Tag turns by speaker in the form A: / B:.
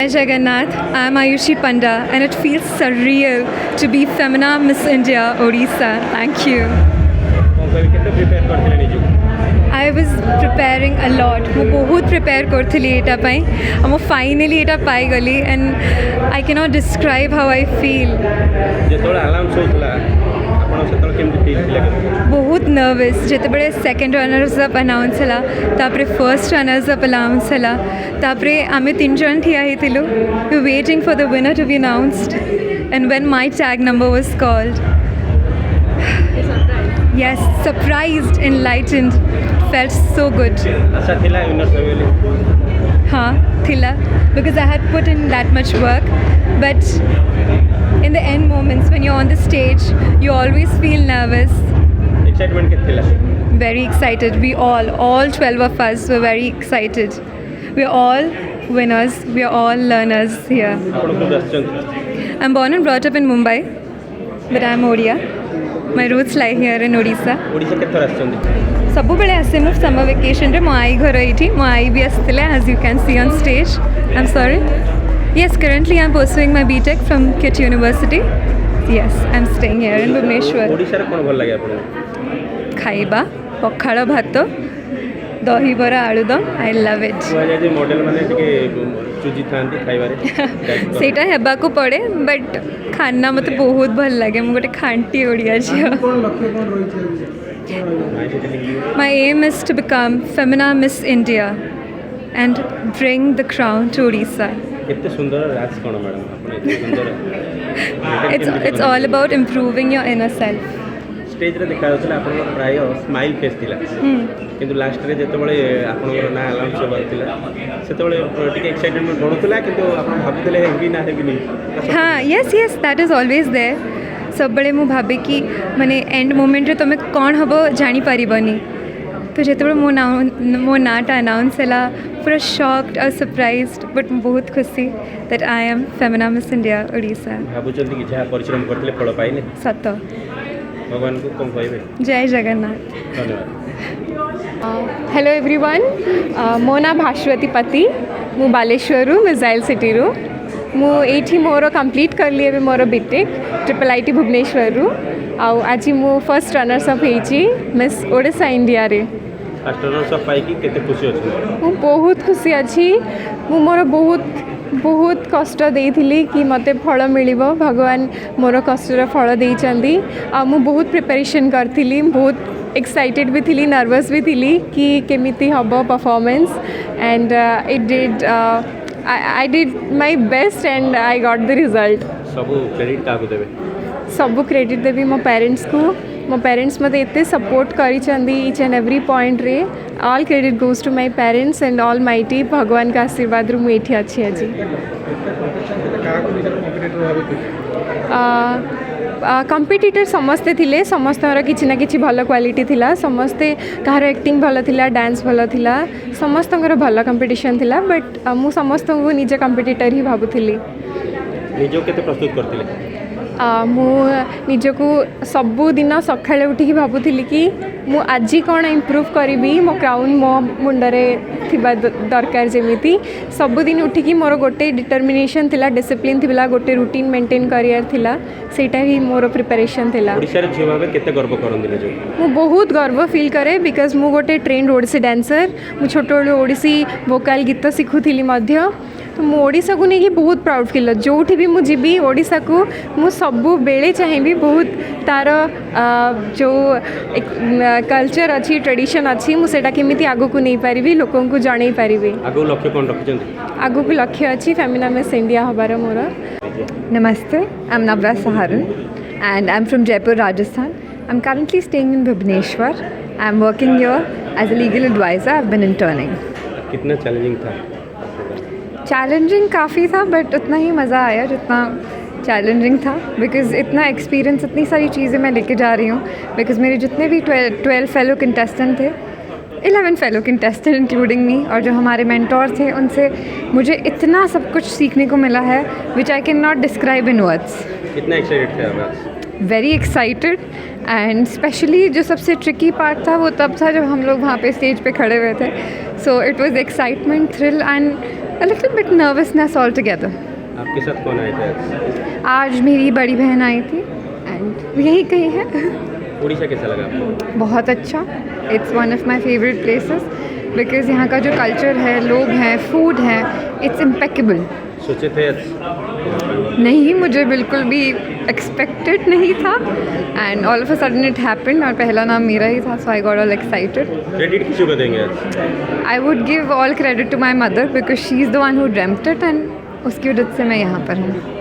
A: Jai Jagannath, I am Ayushi Panda and it feels surreal to be Femina Miss India Odisha. Thank you. I was preparing a lot. I बहुत prepare करथली एटा पाई और finally एटा पाई गली and I cannot describe how I feel.
B: जेतोला alarm सोचला आपण सेतोल केमति feel थिला
A: बहुत nervous जेते बड़े सेकंड रनर्स अप अनाउंस हला तापरे फर्स्ट रनर्स अप अनाउंस हला तापरे आमे तीन जन ठिया हितिलु we were waiting for the winner to be announced and when my tag number was called, yes, surprised, enlightened, felt so good.
B: अच्छा थिला विनर सवेली
A: हाँ थिला because I had put in that much work, but in the end moments when you're on the stage you always feel nervous.
B: Excitement के थिला
A: Very excited. We all 12 of us were very excited. We're all winners. We're all learners here.
B: आपण खुद आछन
A: I'm born and brought up in Mumbai, but I'm Odia. My roots lie here in Odisha.
B: Odisha केथर आछन
A: ସବୁବେଳେ ଆସେ ମୁଁ ସମର ଭେକେସନ୍ରେ ମୋ ଆଈ ଘର ଏଇଠି ମୋ ଆଈ ବି ଆସିଥିଲେ as you can see on stage. I'm sorry. Yes, currently I'm pursuing my BTech from KIT University. Yes, I'm staying here in Bhubaneswar.
B: Odisha रे कोन भल लागे आपण
A: ଖାଇବା ପଖାଳ ଭାତ ଦହିବରା ଆଳୁଦମ I love it.
B: କୁଆ जे मॉडल माने टिके चुजी थांती खाइबारे
A: ସେଇଟା ହେବାକୁ ପଡ଼େ ବଟ୍ ଖାନା ମୋତେ ବହୁତ ଭଲ ଲାଗେ ମୁଁ ଗୋଟେ ଖାଣ୍ଟି ଓଡ଼ିଆ ଝିଅ. My aim is to become Femina Miss India and bring the crown to Odisha.
B: केते सुंदर राज कोन मैडम आपण एते सुंदर
A: It's all about improving your inner self.
B: Stage रे देखा जाउतला आपण प्राय स्माइल फेस थिला किंतु लास्ट रे जते बळे आपण ना अलाउंस होबातिला सेते बळे टिके एक्साइटमेंट बढ़ुतला किंतु आपण भाबुतले हेबी ना हेबी नहीं
A: हाँ yes that is always there. सबबळे मु भाबे कि माने एंड मोमेंट रे तमे कोन हबो जानि परिबनी तो जेते मो नाटा अनाउंस हला पूरा शॉक्ड और सरप्राइज्ड बट बहुत खुशी that I am Femina Miss India Odisha.
B: भाबुचंती कि जहा परिश्रम करथिले फल पाइले
A: सत.
B: भगवान को कम कहबे
A: जय जगन्नाथ.
B: धन्यवाद.
C: हेलो एवरीवन, मो ना भास्वती पति मु बालेश्वर मिसाइल सिटी रु मु एठी मोर कंप्लीट कर लिए मोर बीटेक IIIT भुवनेश्वर आउ आज मु फर्स्ट रनर्स अप होईची मिस ओडिशा इंडिया रे.
B: फर्स्ट रनर्स अप पाई कि केते खुशी अछि
C: मु बहुत खुशी अछि. मु मोर बहुत कष्ट देइथिली कि मते फल मिलिबो. भगवान मोर कष्टर फल देइचंदी. आ मु बहुत प्रिपरेशन करथिली. बहुत एक्साइटेड भी थी, नर्वस भी थी कि केमिति हबो performance and I did my best and I got the result.
B: सब क्रेडिट काको देबे
C: सब क्रेडिट देवी मो पेरेंट्स को. मो पेरेंट्स मते एते सपोर्ट करिचंदी ईच एंड एवरी पॉइंट रे. All credit goes to my parents and almighty. भगवान का आशीर्वाद रु मु एठी अछि আজি. कंपिटिटर समस्ते थिले. समस्तर किछि ना किछि भल क्वालिटी थिला. समस्ते कहार एक्टिंग भल थिला, डांस भल थिला, समस्तंकर भल कंपिटिशन थिला. बट मु समस्त को निजे कंपिटिटर ही भाबुथिली.
B: निजो केते प्रस्तुत करथिले
C: मु निजको सबुदिन सकाळे उठिकी भाबुथिली कि मु आज कौन इम्प्रूव करी. मो क्राउन मो मुंडरे थिबा दरकार जेमिति. सबुदिन उठिकी मोर गोटे डिटर्मिनेशन थिला, डिसिप्लिन थिला, गोटे रूटीन मेंटेन करियर थिला. सेटा ही मोर प्रिपरेशन थिला.
B: ओडिसा रे झियो भाबे केते गर्व करन दिले जो
C: मु बहुत गर्व फील करे बिकॉज मु गोटे ट्रेन्ड ओडिसी डांसर. मु छोट ओडिसी वोकाल गीत शिखुथिली मध्य. तो मु ओडिसा को नहीं बहुत प्राउड फील. जोठी भी मु जीवी ओडिसा को मु सबु बेले चाहिए बहुत तार जो कल्चर अच्छी ट्रेडिशन अच्छी मुझे केमी आगो को नहीं पारि लोक जन पारि.
B: आगो लक्ष्य कोन रखिछन
C: आगो को लक्ष्य अच्छी फेमिना मिस इंडिया हबार मोर.
A: Namaste, I'm Navra Saharan and I'm from Jaipur, Rajasthan. I'm currently staying in Bhubaneswar. I'm working here as a legal advisor. I've been interning.
B: कितना चैलेंजिंग था
A: चैलेंजिंग काफ़ी था बट उतना ही मज़ा आया जितना चैलेंजिंग था बिकॉज़ इतना एक्सपीरियंस इतनी सारी चीज़ें मैं लेके जा रही हूँ. बिकॉज़ मेरे जितने भी 12 फेलो कंटेस्टेंट थे, 11 फेलो कंटेस्टेंट इंक्लूडिंग मी, और जो हमारे मेंटोर थे उनसे मुझे इतना सब कुछ सीखने को मिला है which I can not describe in words.
B: कितना एक्साइटेड थे आप?
A: Very excited एंड स्पेशली जो सबसे ट्रिकी पार्ट था वो तब था जब हम लोग वहाँ पे स्टेज पे खड़े हुए थे. So it was excitement, thrill and a little bit nervousness all together.
B: आपके साथ कौन आए थे?
A: आज मेरी बड़ी बहन आई थी एंड यही कहीं है.
B: उड़ीसा कैसा लगा आपको?
A: बहुत अच्छा. It's one of my favourite places because यहाँ का जो कल्चर है, लोग हैं, फूड है, इट्स इम्पेकेबल.
B: सोचे थे?
A: नहीं, मुझे बिल्कुल भी एक्सपेक्टेड नहीं था and all of a sudden it happened और पहला नाम मेरा ही था, so I got all excited.
B: Credit किसी को देंगे आज?
A: I would give all credit to my mother because she is the one who dreamed it and उसकी वजह से मैं यहाँ पर हूँ.